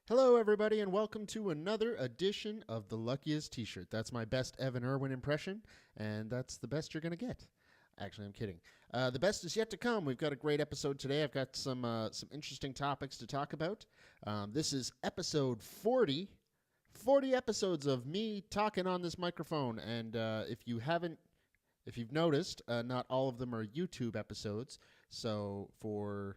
Hello, everybody, and welcome to another edition of The Luckiest T-Shirt. That's my best Evan Irwin impression, and that's the best you're going to get. Actually, I'm kidding. The best is yet to come. We've got a great episode today. I've got some interesting topics to talk about. This is episode 40. 40 episodes of me talking on this microphone, and if you've noticed, not all of them are YouTube episodes. So for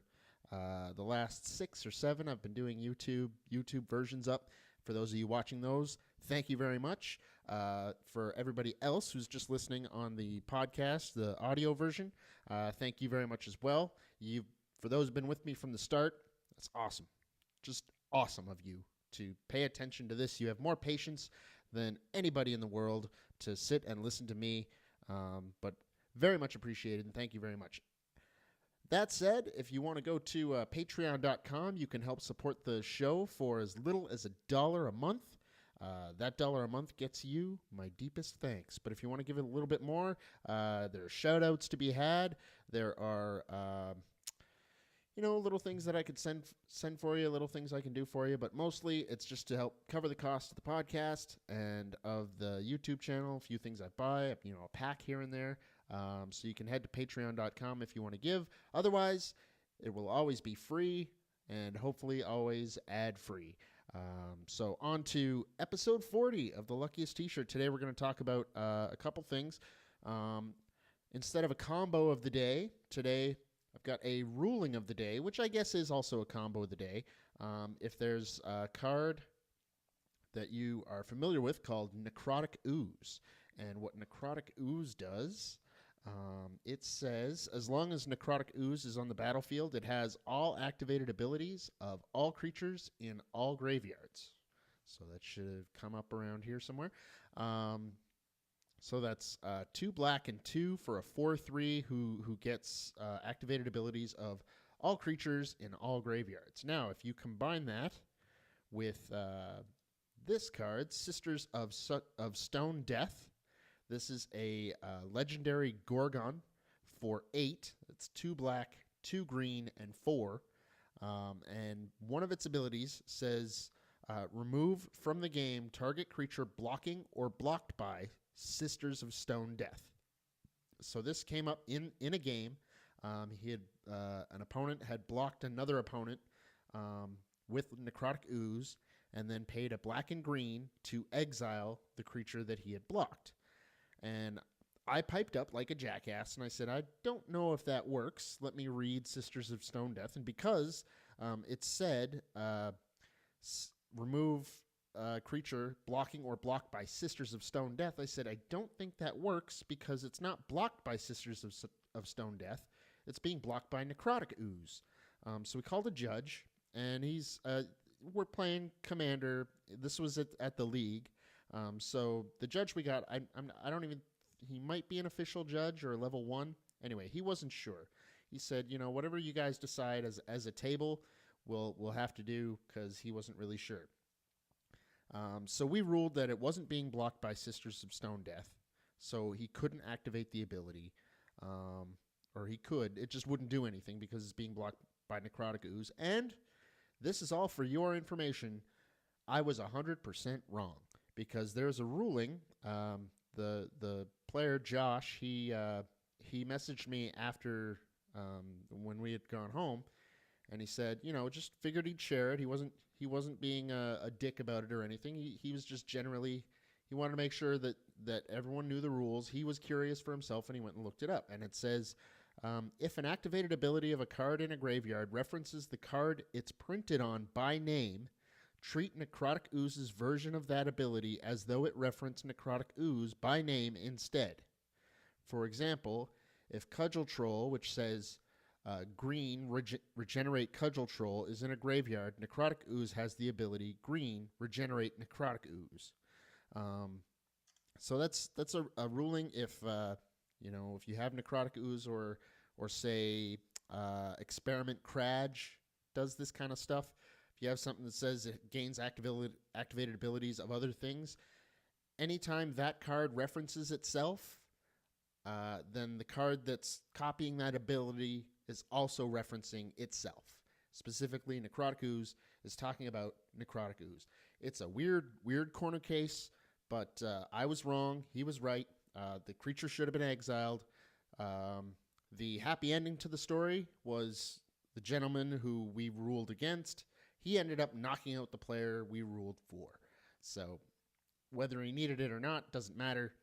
the last 6 or 7, I've been doing YouTube versions up. For those of you watching those, thank you very much. For everybody else who's just listening on the podcast, the audio version, thank you very much as well. For those who've been with me from the start, that's awesome. Just awesome of you to pay attention to this. You have more patience than anybody in the world to sit and listen to me, but very much appreciated, and thank you very much. That said, if you want to go to patreon.com, you can help support the show for as little as $1 a month. That $1 a month gets you my deepest thanks. But if you want to give it a little bit more, there are shout-outs to be had. There are, little things that I could send for you, little things I can do for you. But mostly, it's just to help cover the cost of the podcast and of the YouTube channel. A few things I buy, a pack here and there. So you can head to patreon.com if you want to give. Otherwise, it will always be free and hopefully always ad-free. So on to episode 40 of The Luckiest T-Shirt. Today we're going to talk about a couple things. Instead of a combo of the day, today I've got a ruling of the day, which I guess is also a combo of the day. If there's a card that you are familiar with called Necrotic Ooze, and what Necrotic Ooze does... it says, as long as Necrotic Ooze is on the battlefield, it has all activated abilities of all creatures in all graveyards. So that should have come up around here somewhere. So that's 2 black and 2 for a 4/3 who gets activated abilities of all creatures in all graveyards. Now, if you combine that with this card, Sisters of Stone Death, this is a legendary Gorgon for 8. It's 2 black, 2 green, and 4. And one of its abilities says, remove from the game target creature blocking or blocked by Sisters of Stone Death. So this came up in a game. An opponent had blocked another opponent with Necrotic Ooze and then paid a black and green to exile the creature that he had blocked. And I piped up like a jackass, and I said, I don't know if that works. Let me read Sisters of Stone Death. And because it said remove creature blocking or blocked by Sisters of Stone Death, I said, I don't think that works because it's not blocked by Sisters of Stone Death. It's being blocked by Necrotic Ooze. So we called a judge, and we're playing Commander. This was at the league. So the judge we got, he might be an official judge or level 1. Anyway, he wasn't sure. He said, whatever you guys decide as a table, we'll have to do, because he wasn't really sure. So we ruled that it wasn't being blocked by Sisters of Stone Death, so he couldn't activate the ability, or he could. It just wouldn't do anything because it's being blocked by Necrotic Ooze. And this is all for your information. I was 100% wrong. Because there's a ruling, the player Josh, he messaged me after when we had gone home, and he said, just figured he'd share it. He wasn't being a dick about it or anything. He was just generally, he wanted to make sure that everyone knew the rules. He was curious for himself, and he went and looked it up. And it says, if an activated ability of a card in a graveyard references the card it's printed on by name, treat Necrotic Ooze's version of that ability as though it referenced Necrotic Ooze by name instead. For example, if Cudgel Troll, which says green, regenerate Cudgel Troll, is in a graveyard, Necrotic Ooze has the ability green, regenerate Necrotic Ooze. So that's a ruling if if you have Necrotic Ooze or say Experiment Kraj does this kind of stuff. If you have something that says it gains activated abilities of other things, anytime that card references itself, then the card that's copying that ability is also referencing itself. specifically Necrotic Ooze, is talking about Necrotic Ooze. It's a weird corner case, but I was wrong. He was right. The creature should have been exiled. The happy ending to the story was the gentleman who we ruled against. He ended up knocking out the player we ruled for. So whether he needed it or not doesn't matter.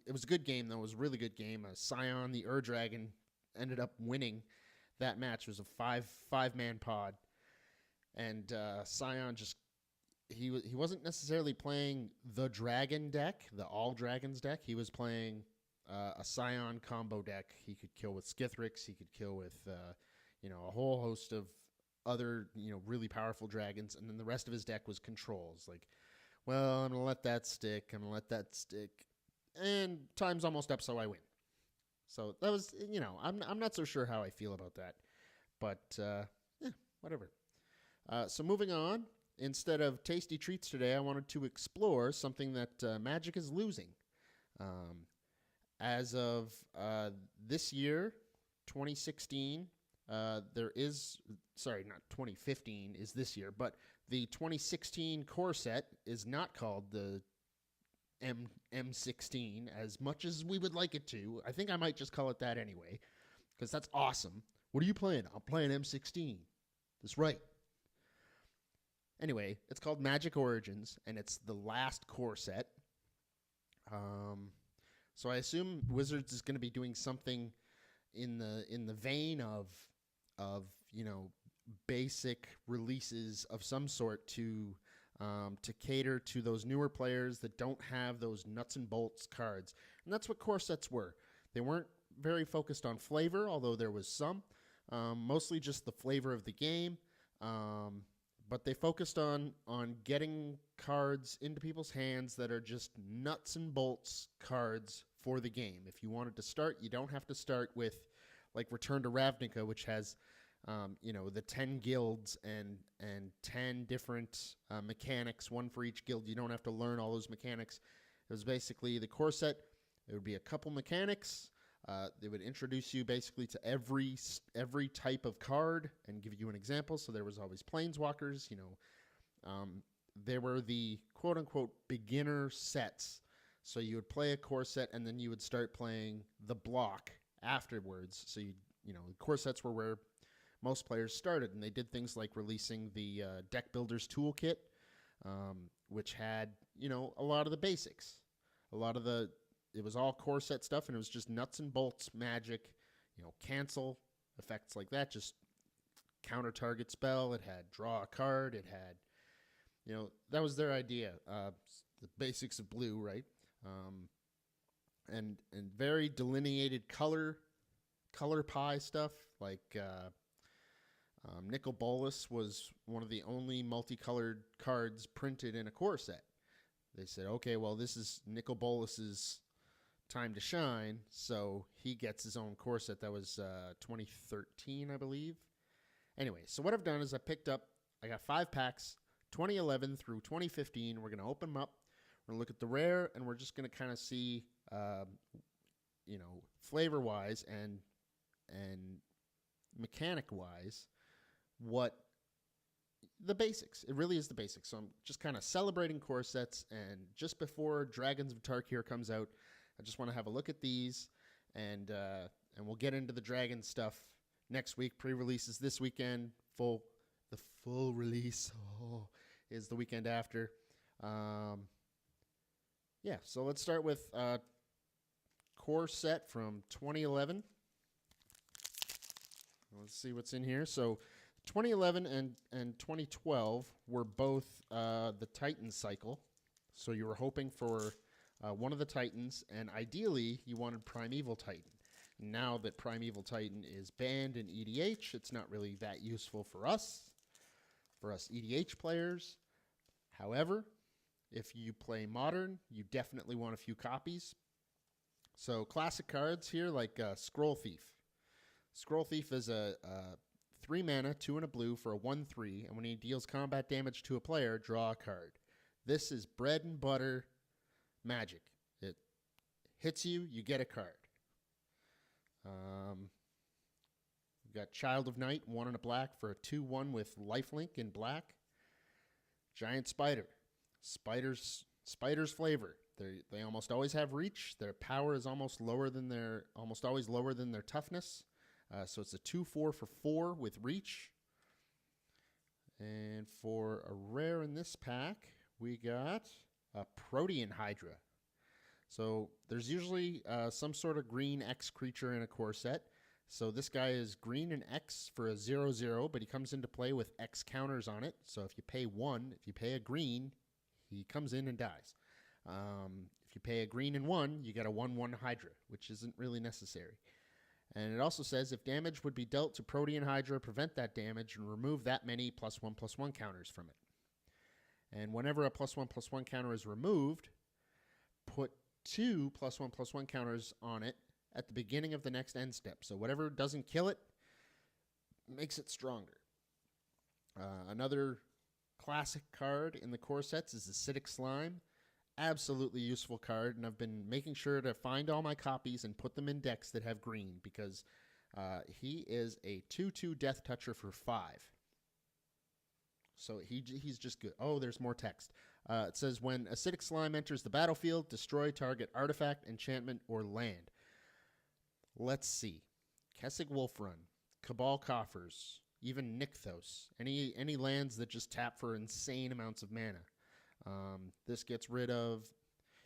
It was a good game, though. It was a really good game. Scion, the Ur-Dragon, ended up winning that match. It was a five-man pod. And Scion just... He wasn't necessarily playing the Dragon deck, the All Dragons deck. He was playing a Scion combo deck. He could kill with Skithrix. He could kill with, a whole host of other, really powerful dragons. And then the rest of his deck was controls. Like, well, I'm going to let that stick. I'm going to let that stick. And time's almost up, so I win. So that was, I'm not so sure how I feel about that. But, whatever. So moving on, instead of tasty treats today, I wanted to explore something that Magic is losing. As of this year, 2016, there is, sorry, not 2015 is this year, but the 2016 core set is not called the M16 as much as we would like it to. I think I might just call it that anyway, because that's awesome. What are you playing? I'm playing M16. That's right. Anyway, it's called Magic Origins, and it's the last core set. So I assume Wizards is going to be doing something in the vein of basic releases of some sort to cater to those newer players that don't have those nuts and bolts cards. And that's what core sets were. They weren't very focused on flavor, although there was some. Mostly just the flavor of the game. But they focused on getting cards into people's hands that are just nuts and bolts cards for the game. If you wanted to start, you don't have to start with like Return to Ravnica, which has the 10 guilds and 10 different mechanics, one for each guild. You don't have to learn all those mechanics. It was basically the core set. It would be a couple mechanics. They would introduce you basically to every type of card and give you an example. So there was always planeswalkers. There were the quote-unquote beginner sets. So you would play a core set, and then you would start playing the block afterwards. So the core sets were where most players started, and they did things like releasing the Deck Builder's Toolkit, which had a lot of the basics, it was all core set stuff, and it was just nuts and bolts magic, cancel effects like that, just counter target spell. It had draw a card. It had, that was their idea. The basics of blue, right? And very delineated color pie stuff. Like Nicol Bolas was one of the only multicolored cards printed in a core set. They said, okay, well, this is Nicol Bolas's time to shine, so he gets his own core set. That was 2013, I believe. Anyway, so what I've done is I got 5 packs, 2011 through 2015. We're going to open them up. We're going to look at the rare, and we're just going to kind of see, flavor-wise and mechanic-wise, what the basics. It really is the basics. So I'm just kind of celebrating core sets, and just before Dragons of Tarkir comes out, I just want to have a look at these, and we'll get into the Dragon stuff next week. Pre-releases this weekend. The full release is the weekend after. So let's start with core set from 2011. Let's see what's in here. So 2011 and 2012 were both the Titan cycle. So you were hoping for one of the Titans, and ideally you wanted Primeval Titan. Now that Primeval Titan is banned in EDH, it's not really that useful for us EDH players. However, if you play Modern, you definitely want a few copies. So classic cards here like Scroll Thief. Scroll Thief is a 3 mana, 2 and a blue for a 1/3, and when he deals combat damage to a player, draw a card. This is bread and butter Magic. It hits you, you get a card. We got Child of Night, 1 and a black for a 2/1 with lifelink in black. Giant Spider. Spider's flavor. They almost always have reach. Their power is almost always lower than their toughness. So it's a 2/4 for 4 with reach. And for a rare in this pack, we got a Protean Hydra. So there's usually some sort of green X creature in a core set. So this guy is green and X for a 0/0, but he comes into play with X counters on it. So if you pay 1, if you pay a green, he comes in and dies. If you pay a green and 1, you get a 1/1 Hydra, which isn't really necessary. And it also says if damage would be dealt to Protean Hydra, prevent that damage and remove that many +1/+1 counters from it. And whenever a +1/+1 counter is removed, put 2 +1/+1 counters on it at the beginning of the next end step. So whatever doesn't kill it makes it stronger. Another classic card in the core sets is Acidic Slime. Absolutely useful card, and I've been making sure to find all my copies and put them in decks that have green because he is a 2/2 Death Toucher for 5. So he's just good. Oh, there's more text. It says when Acidic Slime enters the battlefield, destroy target artifact, enchantment, or land. Let's see. Kessig Wolfrun, Cabal Coffers, even Nykthos. Any lands that just tap for insane amounts of mana. This gets rid of...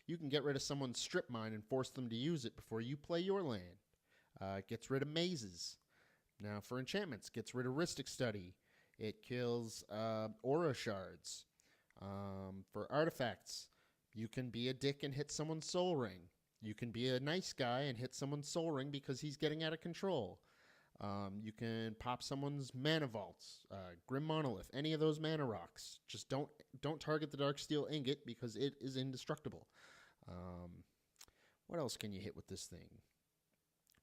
You can get rid of someone's strip mine and force them to use it before you play your land. Gets rid of mazes. Now for enchantments, gets rid of Rhystic Study. It kills aura shards. For artifacts, you can be a dick and hit someone's soul ring. You can be a nice guy and hit someone's soul ring because he's getting out of control. You can pop someone's mana vaults, Grim Monolith, any of those mana rocks. Just don't target the Darksteel Ingot because it is indestructible. What else can you hit with this thing?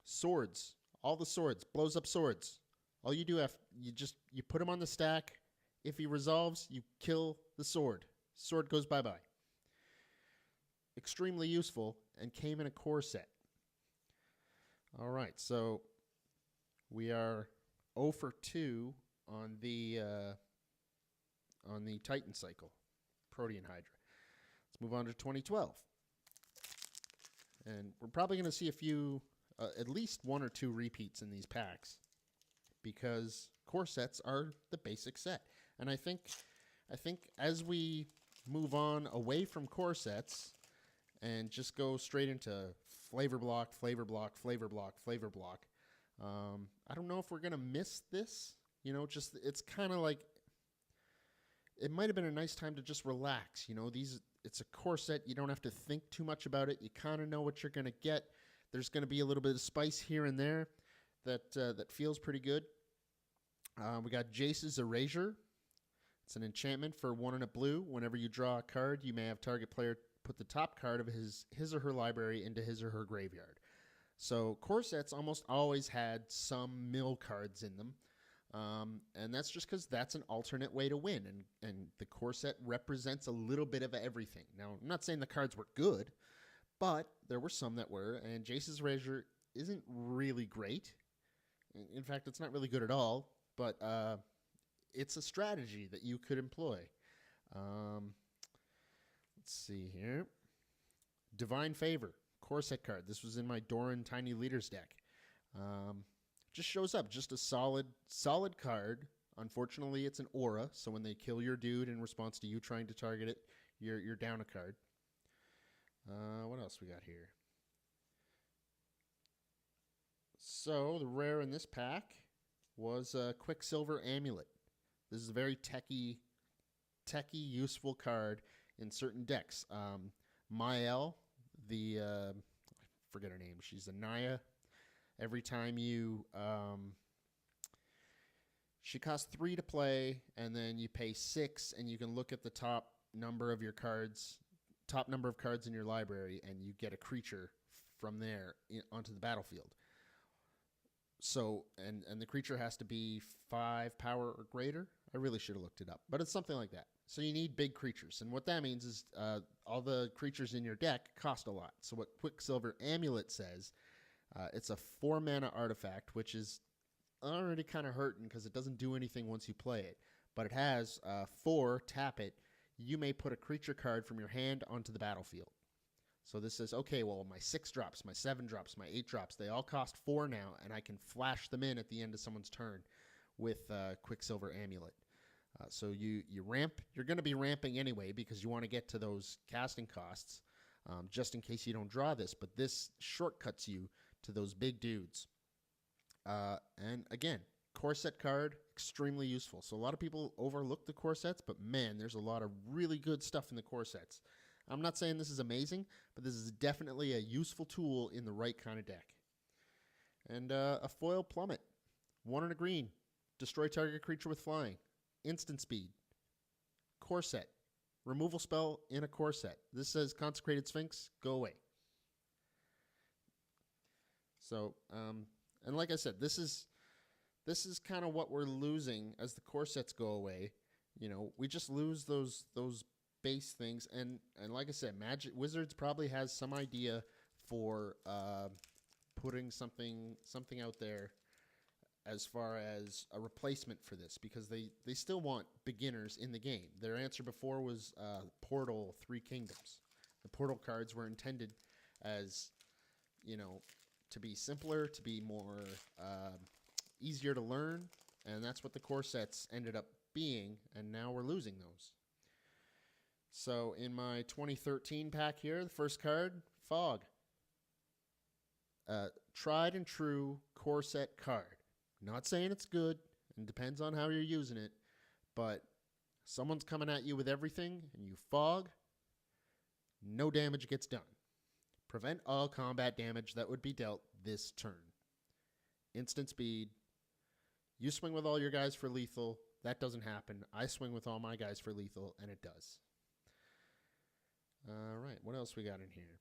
Swords, all the swords, blows up swords. All you do you put him on the stack. If he resolves, you kill the sword. Sword goes bye-bye. Extremely useful and came in a core set. All right, so we are 0 for 2 on the Titan cycle, Protean Hydra. Let's move on to 2012. And we're probably going to see a few, at least 1 or 2 repeats in these packs because core sets are the basic set. And I think as we move on away from core sets and just go straight into flavor block, flavor block, flavor block, flavor block, I don't know if we're going to miss this. You know, just it's kind of like it might have been a nice time to just relax. You know, it's a core set. You don't have to think too much about it. You kind of know what you're going to get. There's going to be a little bit of spice here and there that feels pretty good. We got Jace's Erasure. It's an enchantment for 1 and a blue. Whenever you draw a card, you may have target player put the top card of his or her library into his or her graveyard. So core sets almost always had some mill cards in them. And that's just because that's an alternate way to win. And the core set represents a little bit of everything. Now, I'm not saying the cards were good, but there were some that were. And Jace's Erasure isn't really great. In fact, it's not really good at all. But it's a strategy that you could employ. Let's see here. Divine Favor, core set card. This was in my Doran Tiny Leaders deck. Just shows up, just a solid card. Unfortunately, it's an aura, so when they kill your dude in response to you trying to target it, you're down a card. What else we got here? So the rare in this pack was a Quicksilver Amulet. This is a very techy, useful card in certain decks. Mael, I forget her name. She's a Naya. Every time you, she costs 3 to play, and then you pay 6, and you can look at the top number of cards in your library, and you get a creature from there onto the battlefield. So, and the creature has to be 5 power or greater. I really should have looked it up, but it's something like that. So you need big creatures, and what that means is all the creatures in your deck cost a lot. So what Quicksilver Amulet says, it's a 4 mana artifact, which is already kind of hurting because it doesn't do anything once you play it. But it has 4, tap it. You may put a creature card from your hand onto the battlefield. So this says, okay, well, my 6 drops, my 7 drops, my 8 drops, they all cost 4 now, and I can flash them in at the end of someone's turn with Quicksilver Amulet. So you ramp. You're going to be ramping anyway because you want to get to those casting costs just in case you don't draw this. But this shortcuts you to those big dudes. And again, core set card, extremely useful. So a lot of people overlook the core sets, but man, there's a lot of really good stuff in the core sets. I'm not saying this is amazing, but this is definitely a useful tool in the right kind of deck. And a foil plummet. 1 and a green. Destroy target creature with flying. Instant speed. Core set. Removal spell in a core set. This says Consecrated Sphinx, go away. So, and like I said, this is kind of what we're losing as the core sets go away. You know, we just lose those base things, and like I said, Wizards probably has some idea for putting something out there as far as a replacement for this, because they still want beginners in the game. Their answer before was Portal 3 Kingdoms. The Portal cards were intended as, you know, to be simpler, to be more easier to learn, and that's what the core sets ended up being, and now we're losing those. So in my 2013 pack here, the first card, Fog. Tried and true core set card. Not saying it's good, and depends on how you're using it, but someone's coming at you with everything, and you Fog, no damage gets done. Prevent all combat damage that would be dealt this turn. Instant speed. You swing with all your guys for lethal. That doesn't happen. I swing with all my guys for lethal, and it does. All right, what else we got in here?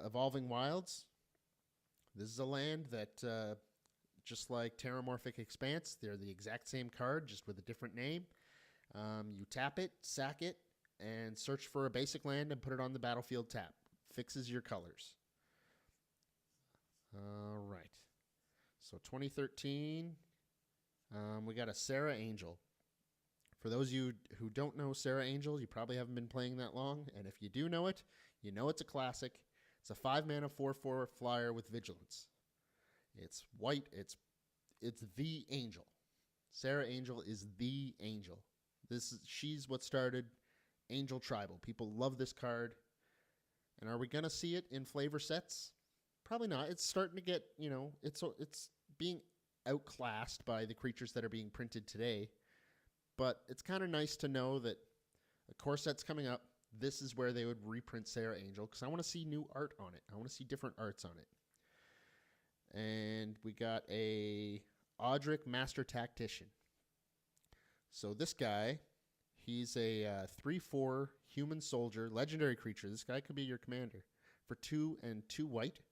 Evolving Wilds. This is a land that, just like Terramorphic Expanse, they're the exact same card, just with a different name. You tap it, sack it, and search for a basic land and put it on the battlefield tap. Fixes your colors. All right. So 2013, we got a Serra Angel. For those of you who don't know Serra Angel, you probably haven't been playing that long. And if you do know it, you know it's a classic. It's a 5-mana 4/4 flyer with Vigilance. It's white. It's the angel. Serra Angel is the angel. She's what started Angel Tribal. People love this card. And are we going to see it in flavor sets? Probably not. It's starting to get, you know, it's being outclassed by the creatures that are being printed today. But it's kind of nice to know that a core set's coming up. This is where they would reprint Serra Angel, because I want to see new art on it. I want to see different arts on it. And we got a Audric Master Tactician. So this guy, he's a 3/4 human soldier, legendary creature. This guy could be your commander for 2 and 2 white.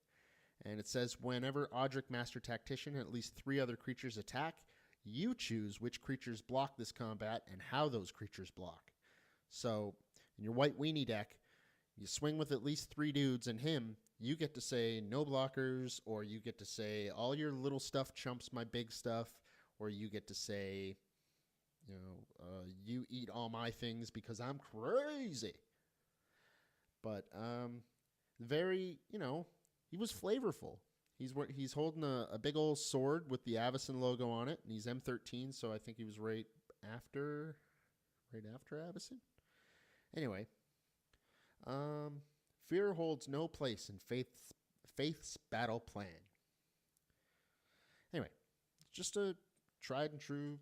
And it says whenever Audric Master Tactician and at least 3 other creatures attack, you choose which creatures block this combat and how those creatures block. So in your white weenie deck, you swing with at least 3 dudes, and him, you get to say no blockers, or you get to say all your little stuff trumps my big stuff, or you get to say, you know, you eat all my things because I'm crazy. But very, you know, he was flavorful. He's holding a big old sword with the Avacyn logo on it, and he's M13, so I think he was right after Avacyn. Anyway, fear holds no place in Faith's battle plan. Anyway, just a tried and true,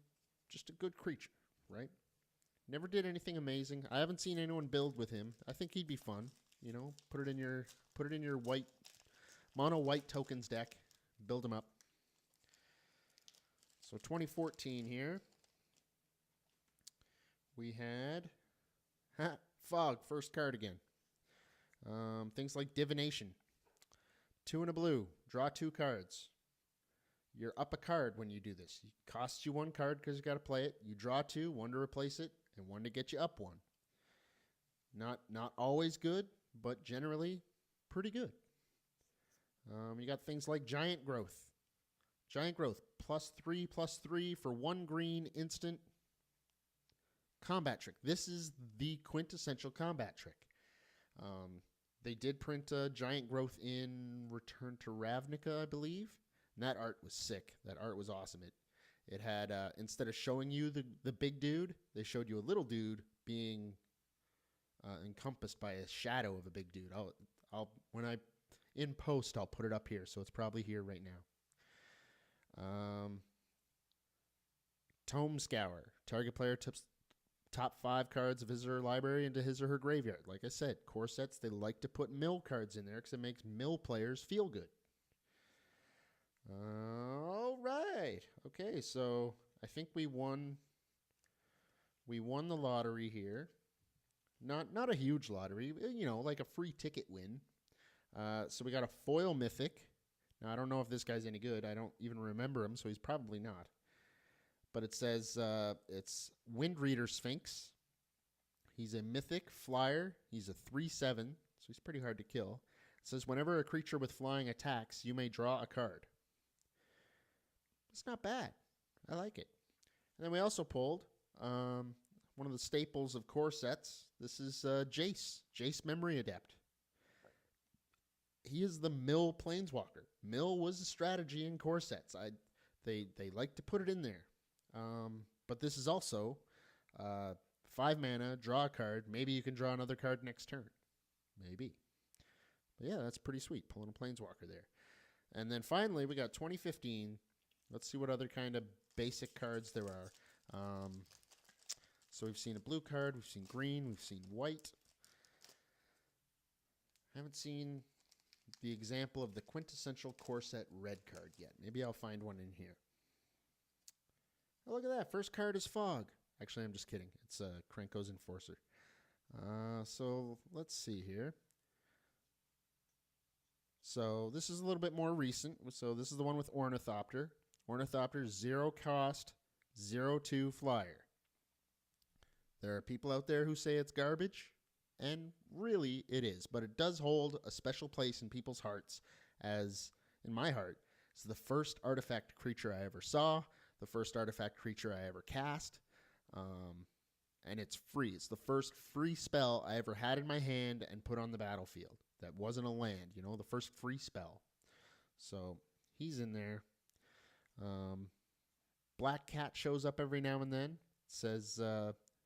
just a good creature, right? Never did anything amazing. I haven't seen anyone build with him. I think he'd be fun. You know, put it in your white mono white tokens deck. Build him up. So 2014 here. We had Fog, first card again. Things like Divination. 2 and a blue. Draw 2 cards. You're up a card when you do this. It costs you 1 card because you got to play it. You draw 2, 1 to replace it, and 1 to get you up 1. Not always good, but generally pretty good. You got things like Giant Growth. Giant Growth, +3/+3 for 1 green instant combat trick. This is the quintessential combat trick. They did print Giant Growth in Return to Ravnica, I believe. And that art was sick. That art was awesome. It had, instead of showing you the big dude, they showed you a little dude being encompassed by a shadow of a big dude. When I in post, I'll put it up here, so it's probably here right now. Tome Scour. Target player tips top 5 cards of his or her library into his or her graveyard. Like I said, core sets, they like to put mill cards in there because it makes mill players feel good. All right. Okay, so I think we won the lottery here. Not a huge lottery, like a free ticket win. So we got a foil mythic. Now, I don't know if this guy's any good. I don't even remember him, so he's probably not. But it says it's Windreader Sphinx. He's a mythic flyer. He's a 3/7, so he's pretty hard to kill. It says whenever a creature with flying attacks, you may draw a card. It's not bad. I like it. And then we also pulled one of the staples of core sets. This is Jace Memory Adept. He is the mill planeswalker. Mill was a strategy in core sets. They like to put it in there. But this is also 5 mana, draw a card. Maybe you can draw another card next turn. Maybe. But yeah, that's pretty sweet, pulling a planeswalker there. And then finally, we got 2015. Let's see what other kind of basic cards there are. So we've seen a blue card, we've seen green, we've seen white. Haven't seen the example of the quintessential core set red card yet. Maybe I'll find one in here. Oh, look at that. First card is Fog. Actually, I'm just kidding. It's Krenko's Enforcer. So let's see here. So this is a little bit more recent. So this is the one with Ornithopter. Ornithopter, 0 cost, 0/2 flyer. There are people out there who say it's garbage, and really it is. But it does hold a special place in people's hearts, as in my heart. It's the first artifact creature I ever saw, the first artifact creature I ever cast, and it's free. It's the first free spell I ever had in my hand and put on the battlefield. That wasn't a land, the first free spell. So he's in there. Black Cat shows up every now and then. It says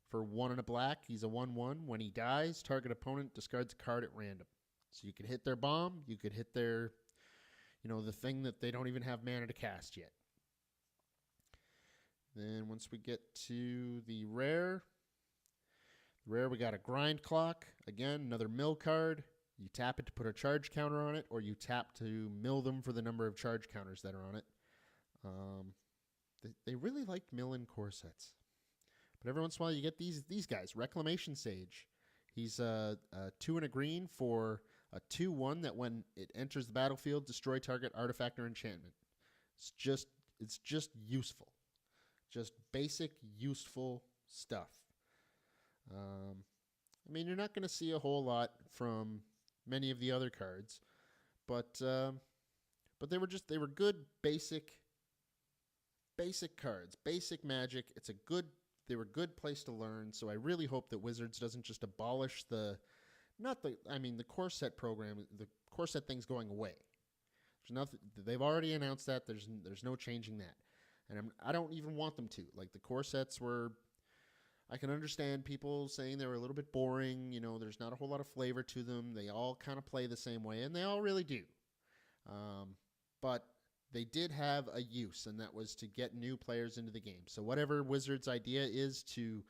for 1 and a black, he's a 1/1. When he dies, target opponent discards a card at random. So you could hit their bomb, you could hit their, the thing that they don't even have mana to cast yet. Then once we get to the rare, we got a Grind Clock. Again, another mill card. You tap it to put a charge counter on it, or you tap to mill them for the number of charge counters that are on it. They really liked milling core sets. But every once in a while you get these guys. Reclamation Sage. He's a 2 and a green for a 2/1 that when it enters the battlefield, destroy target artifact or enchantment. It's just useful. Just basic, useful stuff. You're not going to see a whole lot from many of the other cards, but they were good basic cards, basic Magic. They were good place to learn. So I really hope that Wizards doesn't just abolish the core set program. The core set thing's going away. There's nothing. They've already announced that. There's no changing that. And I don't even want them to. Like, the core sets were, I can understand people saying they were a little bit boring. There's not a whole lot of flavor to them. They all kind of play the same way, and they all really do. But they did have a use, and that was to get new players into the game. So whatever Wizards' idea is to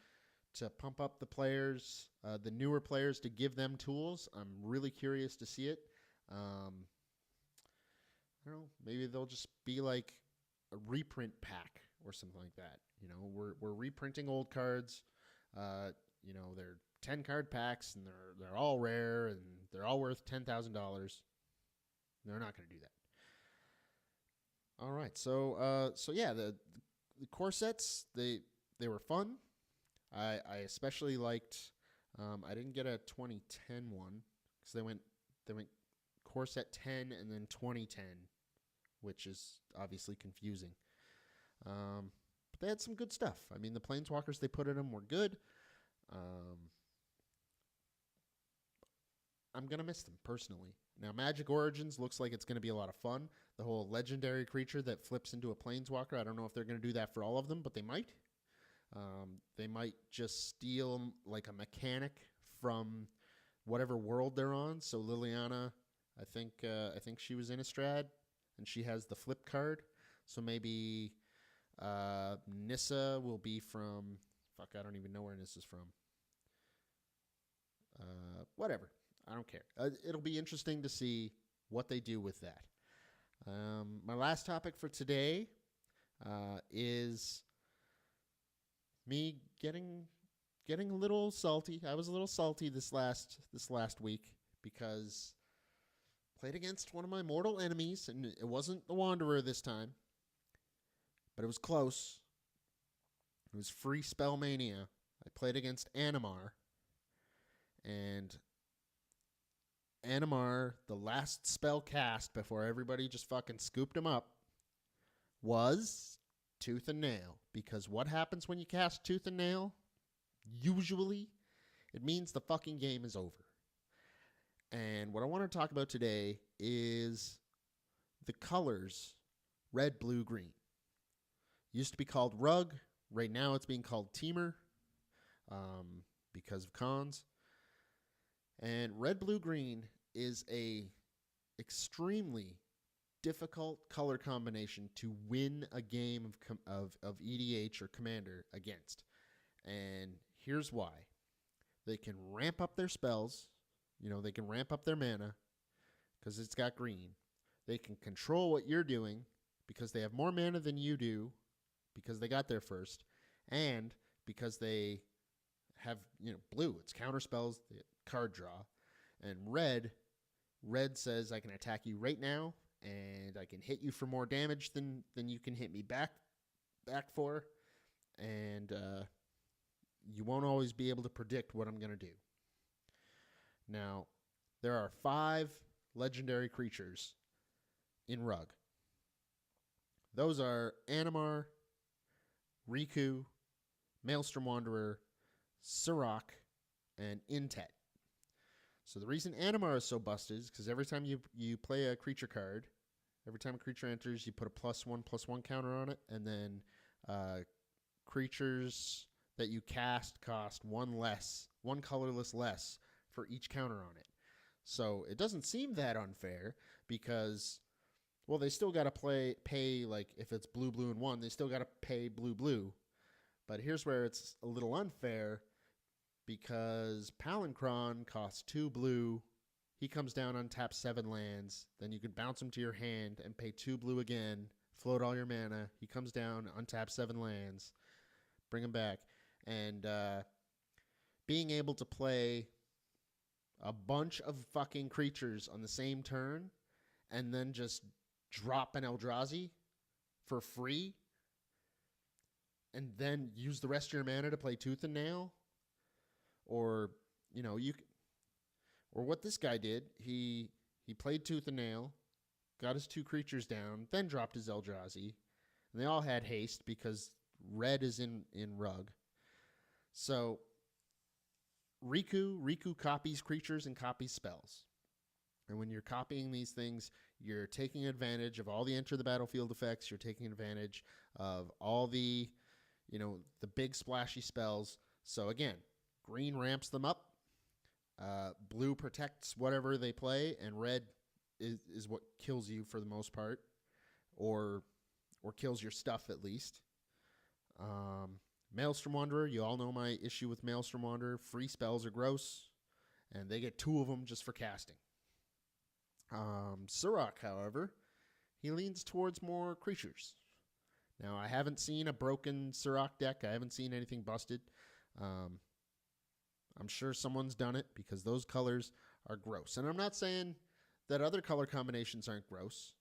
pump up the players, the newer players, to give them tools, I'm really curious to see it. I don't know. Maybe they'll just be like a reprint pack or something like that. We're reprinting old cards. They're 10 card packs, and they're all rare, and they're all worth $10,000. They're not going to do that. All right, so yeah, the core sets, they were fun. I especially liked. I didn't get a 2010 one because they went core set 10 and then 2010 which is obviously confusing. But they had some good stuff. I mean, the planeswalkers they put in them were good. I'm going to miss them personally. Now, Magic Origins looks like it's going to be a lot of fun. The whole legendary creature that flips into a planeswalker, I don't know if they're going to do that for all of them, but they might. They might just steal like a mechanic from whatever world they're on. So Liliana, I think she was Innistrad, and she has the flip card. So maybe Nissa will be from... Fuck, I don't even know where Nissa's from. Whatever. I don't care. It'll be interesting to see what they do with that. My last topic for today is me getting a little salty. I was a little salty this last week because played against one of my mortal enemies, and it wasn't the Wanderer this time, but it was close. It was Free Spellmania. I played against Animar, and Animar, the last spell cast before everybody just fucking scooped him up, was Tooth and Nail. Because what happens when you cast Tooth and Nail? Usually, it means the fucking game is over. And what I want to talk about today is the colors red, blue, green. Used to be called Rug. Right now it's being called Teamer because of cons. And red, blue, green is a extremely difficult color combination to win a game of EDH or Commander against. And here's why. They can ramp up their spells. They can ramp up their mana because it's got green. They can control what you're doing because they have more mana than you do because they got there first. And because they have, blue. It's counter spells, card draw. And red says I can attack you right now and I can hit you for more damage than you can hit me back for. And you won't always be able to predict what I'm going to do. Now, there are 5 legendary creatures in Rug. Those are Animar, Riku, Maelstrom Wanderer, Surrak, and Intet. So the reason Animar is so busted is because every time you play a creature card, every time a creature enters, you put a +1/+1 counter on it, and then creatures that you cast cost one colorless less for each counter on it. So it doesn't seem that unfair because, well, they still got to pay, like, if it's blue, blue, and 1, they still got to pay blue, blue. But here's where it's a little unfair because Palancron costs 2 blue. He comes down, untap 7 lands. Then you can bounce him to your hand and pay 2 blue again, float all your mana. He comes down, untap 7 lands, bring him back. And being able to play a bunch of fucking creatures on the same turn and then just drop an Eldrazi for free and then use the rest of your mana to play Tooth and Nail, or or what this guy did, he played Tooth and Nail, got his 2 creatures down, then dropped his Eldrazi, and they all had haste because red is in Rug. So Riku copies creatures and copies spells. And when you're copying these things, you're taking advantage of all the enter the battlefield effects. You're taking advantage of all the, the big splashy spells. So again, green ramps them up. Blue protects whatever they play, and red is what kills you for the most part, or kills your stuff at least. Maelstrom Wanderer, you all know my issue with Maelstrom Wanderer. Free spells are gross, and they get 2 of them just for casting. Surrak, however, he leans towards more creatures. Now, I haven't seen a broken Surrak deck. I haven't seen anything busted. I'm sure someone's done it because those colors are gross. And I'm not saying that other color combinations aren't gross.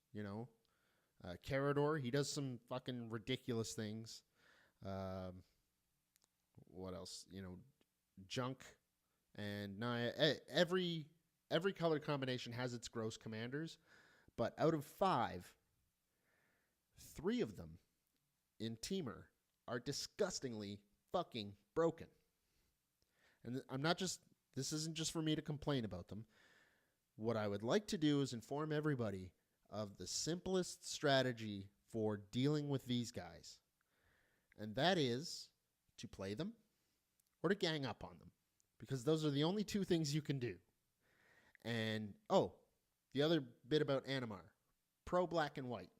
Carador, he does some fucking ridiculous things. What else? Junk and Naya. Every color combination has its gross commanders, but out of 5, 3 of them in Temur are disgustingly fucking broken. And this isn't just for me to complain about them. What I would like to do is inform everybody of the simplest strategy for dealing with these guys. And that is to play them or to gang up on them. Because those are the only 2 things you can do. And, the other bit about Animar. Pro black and white.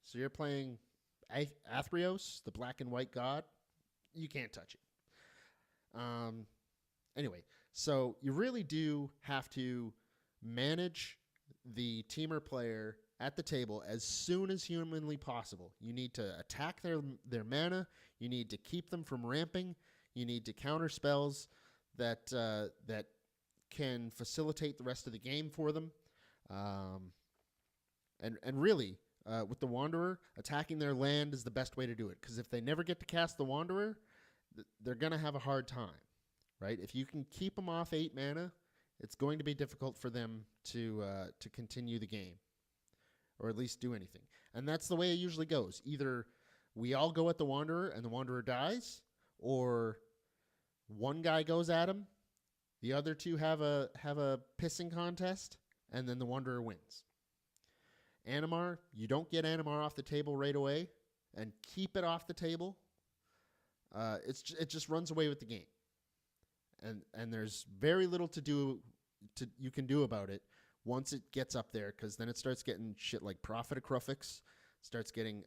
So you're playing Athreos, the black and white god. You can't touch it. Anyway, so you really do have to manage the Temur player at the table as soon as humanly possible. You need to attack their mana. You need to keep them from ramping. You need to counter spells that can facilitate the rest of the game for them. And really, with the Wanderer, attacking their land is the best way to do it. Because if they never get to cast the Wanderer, they're going to have a hard time, right? If you can keep them off 8 mana, it's going to be difficult for them to continue the game, or at least do anything. And that's the way it usually goes. Either we all go at the Wanderer and the Wanderer dies, or one guy goes at him, the other 2 have a pissing contest, and then the Wanderer wins. Animar, you don't get Animar off the table right away, and keep it off the table. It just runs away with the game, and there's very little you can do about it once it gets up there, because then it starts getting shit like Prophet of Crufix, starts getting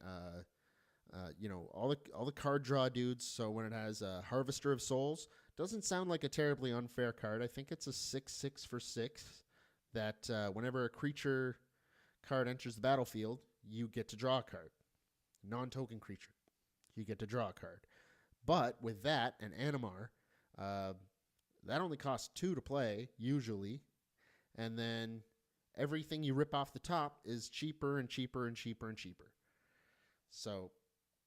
all the card draw dudes. So when it has Harvester of Souls, doesn't sound like a terribly unfair card. I think it's a 6/6 for 6 that whenever a creature card enters the battlefield, you get to draw a card. Non-token creature, you get to draw a card. But with that and Animar, that only costs 2 to play usually, and then everything you rip off the top is cheaper and cheaper and cheaper and cheaper. So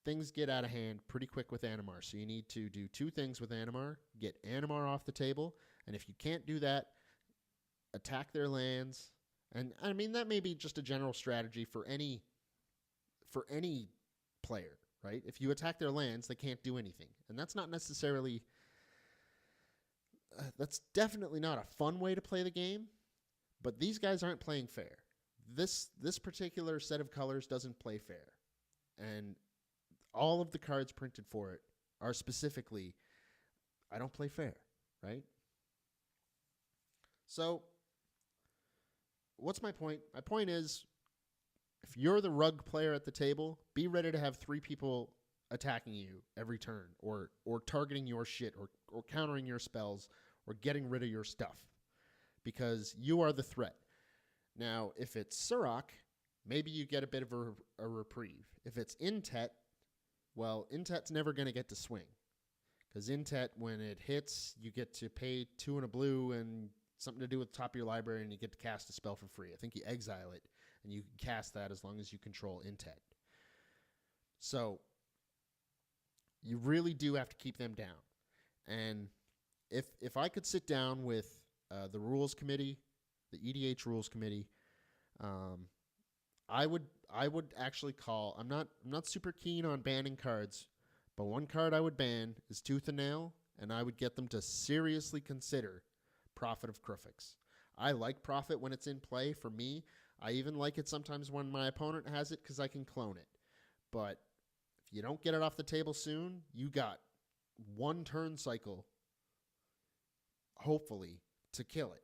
things get out of hand pretty quick with Animar. So you need to do 2 things with Animar. Get Animar off the table, and if you can't do that, attack their lands. And I mean, that may be just a general strategy for any player, right? If you attack their lands, they can't do anything. And that's not necessarily... that's definitely not a fun way to play the game, but these guys aren't playing fair. This particular set of colors doesn't play fair. And all of the cards printed for it are specifically, I don't play fair, right? So, what's my point? My point is, if you're the rug player at the table, be ready to have 3 people attacking you every turn, or targeting your shit, or countering your spells, or getting rid of your stuff, because you are the threat. Now, if it's Surrak, maybe you get a bit of a reprieve. If it's Intet, well, Intet's never going to get to swing, because Intet, when it hits, you get to pay 2 and a blue and something to do with the top of your library, and you get to cast a spell for free. I think you exile it, and you can cast that as long as you control Intet. So you really do have to keep them down. And if I could sit down with the rules committee, the EDH rules committee, I would actually call. I'm not super keen on banning cards, but one card I would ban is Tooth and Nail, and I would get them to seriously consider Prophet of Crufix. I like Prophet when it's in play. For me, I even like it sometimes when my opponent has it, because I can clone it. But if you don't get it off the table soon, you got 1 turn cycle, hopefully, to kill it.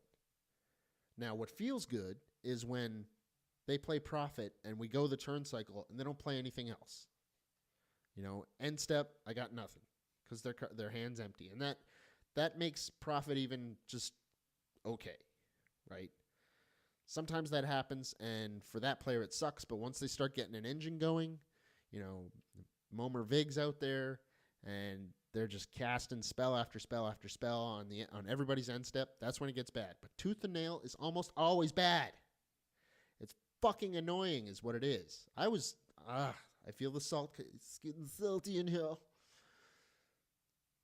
Now, what feels good is when they play Prophet and we go the turn cycle and they don't play anything else. End step, I got nothing, because their hand's empty. And that makes Prophet even just okay, right? Sometimes that happens, and for that player it sucks, but once they start getting an engine going, Momer Vig's out there, and they're just casting spell after spell after spell on everybody's end step, that's when it gets bad. But Tooth and Nail is almost always bad. It's fucking annoying is what it is. I feel the salt. It's getting salty in here.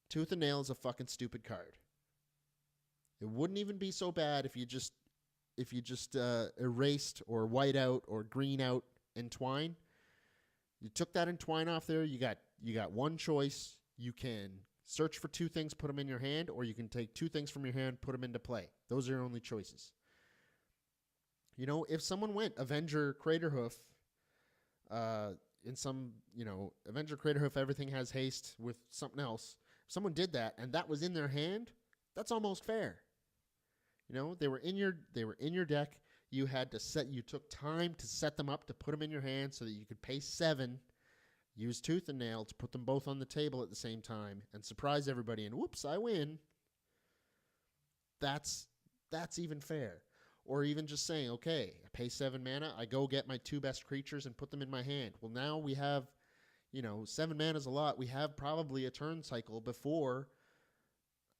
Tooth and Nail is a fucking stupid card. It wouldn't even be so bad if you just erased or white out or green out Entwine. You took that Entwine off there. You got one choice. You can search for two things, put them in your hand, or you can take two things from your hand, put them into play. Those are your only choices. You know, if someone went Avenger Craterhoof, in some, Avenger Craterhoof, everything has haste with something else. If someone did that and that was in their hand, that's almost fair. You know, they were in your deck. You took time to set them up to put them in your hand so that you could pay 7, use Tooth and Nail to put them both on the table at the same time and surprise everybody and whoops, I win. That's even fair. Or even just saying, okay, I pay 7 mana, I go get my 2 best creatures and put them in my hand. Well, now we have, 7 mana is a lot. We have probably a turn cycle before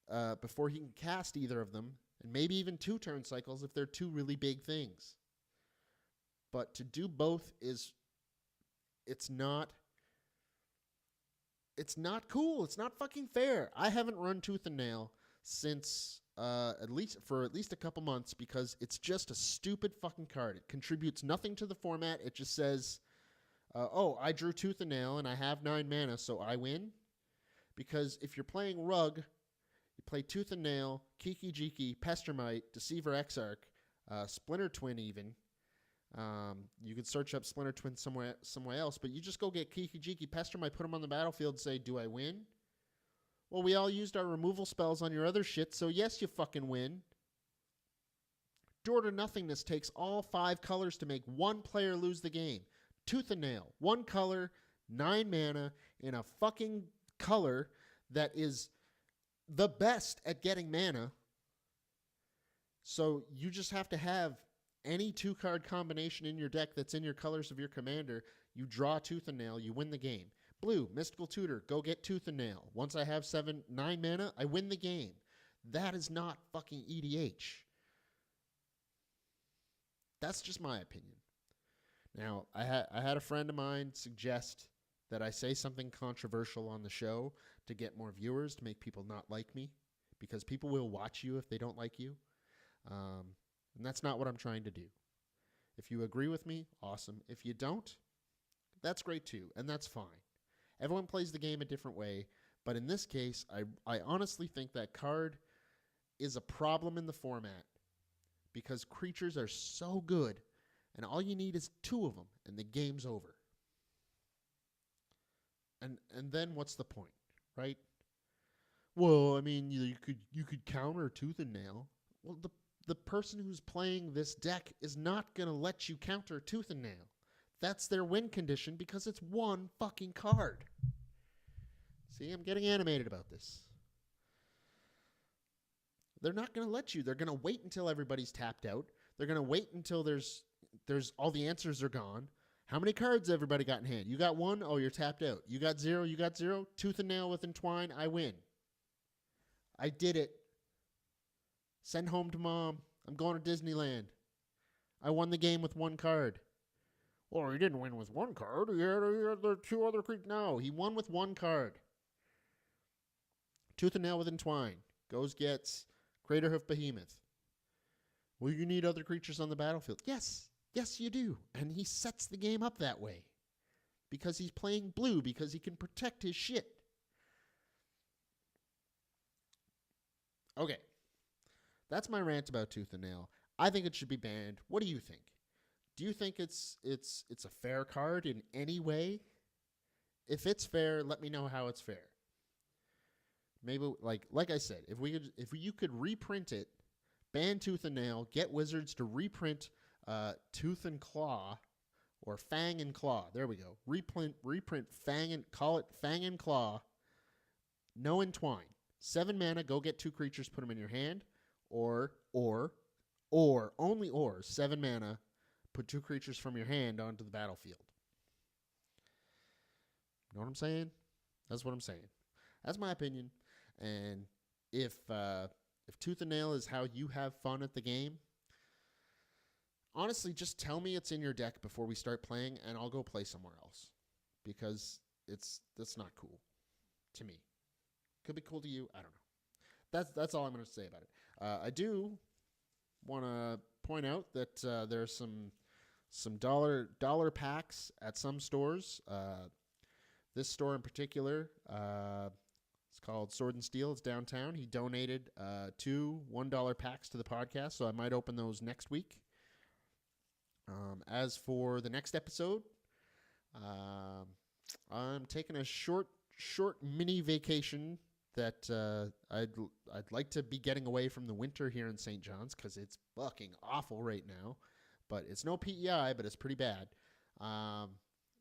he can cast either of them, and maybe even 2 turn cycles if they're 2 really big things. But to do both it's not cool. It's not fucking fair. I haven't run Tooth and Nail since at least a couple months because it's just a stupid fucking card. It contributes nothing to the format. It just says, I drew Tooth and Nail and I have 9 mana, so I win. Because if you're playing Rug, you play Tooth and Nail, Kiki Jiki, Pestermite, Deceiver Exarch, Splinter Twin even. You could search up Splinter Twin somewhere else, but you just go get Kiki Jiki, Pestermite, put them on the battlefield and say, do I win? Well, we all used our removal spells on your other shit, so yes, you fucking win. Door to Nothingness takes all 5 colors to make one player lose the game. Tooth and Nail, 1 color, 9 mana, in a fucking color that is the best at getting mana. So you just have to have any 2-card combination in your deck that's in your colors of your commander. You draw Tooth and Nail, you win the game. Blue, Mystical Tutor, go get Tooth and Nail. Once I have 9 mana, I win the game. That is not fucking EDH. That's just my opinion. Now, I had a friend of mine suggest that I say something controversial on the show to get more viewers, to make people not like me, because people will watch you if they don't like you. And that's not what I'm trying to do. If you agree with me, awesome. If you don't, that's great too, and that's fine. Everyone plays the game a different way, but in this case, I honestly think that card is a problem in the format because creatures are so good, and all you need is 2 of them, and the game's over. And then what's the point, right? Well, I mean, you could counter Tooth and Nail. Well, the person who's playing this deck is not going to let you counter Tooth and Nail. That's their win condition because it's 1 fucking card. See, I'm getting animated about this. They're not going to let you. They're going to wait until everybody's tapped out. They're going to wait until there's all the answers are gone. How many cards everybody got in hand? You got 1? Oh, you're tapped out. You got 0? You got 0? Tooth and Nail with Entwine, I win. I did it. Send home to mom. I'm going to Disneyland. I won the game with 1 card. Well, he didn't win with 1 card. He had the 2 other creatures. No, he won with 1 card. Tooth and Nail with Entwine. Goes gets Craterhoof Behemoth. Well, you need other creatures on the battlefield. Yes, you do. And he sets the game up that way. Because he's playing blue. Because he can protect his shit. Okay. That's my rant about Tooth and Nail. I think it should be banned. What do you think? Do you think it's a fair card in any way? If it's fair, let me know how it's fair. Maybe like I said, if you could reprint it, ban Tooth and Nail, get Wizards to reprint Tooth and Claw or Fang and Claw. There we go. Reprint Fang and call it Fang and Claw. No Entwine. 7 mana, go get 2 creatures, put them in your hand, or only 7 mana. Put 2 creatures from your hand onto the battlefield. Know what I'm saying? That's what I'm saying. That's my opinion. And if Tooth and Nail is how you have fun at the game, honestly, just tell me it's in your deck before we start playing, and I'll go play somewhere else. Because that's not cool to me. Could be cool to you. I don't know. That's all I'm going to say about it. I do want to point out that there's some some dollar packs at some stores. This store in particular, it's called Sword and Steel. It's downtown. He donated 2 $1 packs to the podcast, so I might open those next week. As for the next episode, I'm taking a short mini vacation that I'd like to be getting away from the winter here in St. John's because it's fucking awful right now. But it's no PEI, but it's pretty bad.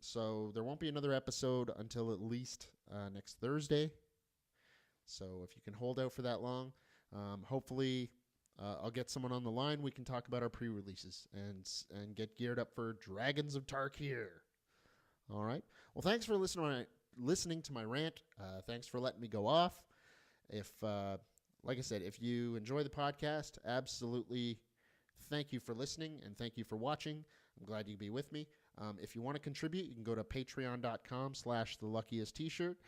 So there won't be another episode until at least next Thursday. So if you can hold out for that long, hopefully I'll get someone on the line. We can talk about our pre-releases and get geared up for Dragons of Tarkir. All right. Well, thanks for listening to my rant. Thanks for letting me go off. If, like I said, if you enjoy the podcast, absolutely thank you for listening and thank you for watching. I'm glad you could be with me. If you want to contribute, you can go to patreon.com/theluckiestt-shirt.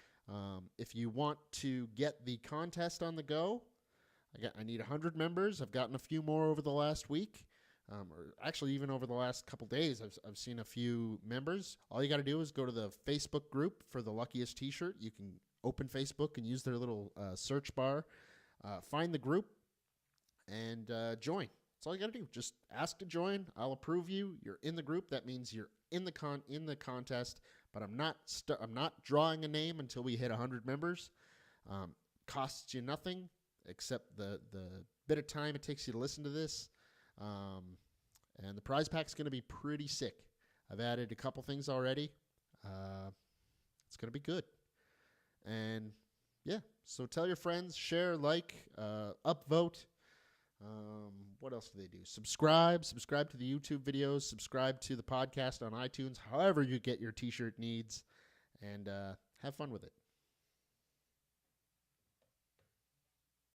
If you want to get the contest on the go, I need 100 members. I've gotten a few more over the last week. Or actually even over the last couple days, I've seen a few members. All you got to do is go to the Facebook group for the Luckiest T-shirt. You can open Facebook and use their little search bar, find the group, and join. That's all you got to do. Just ask to join. I'll approve you. You're in the group. That means you're in the contest. But I'm not drawing a name until we hit 100 members. Costs you nothing except the bit of time it takes you to listen to this. And the prize pack's going to be pretty sick. I've added a couple things already. It's going to be good. And yeah, so tell your friends, share, like, upvote. What else do they do? Subscribe to the YouTube videos, subscribe to the podcast on iTunes, however you get your t-shirt needs, and have fun with it.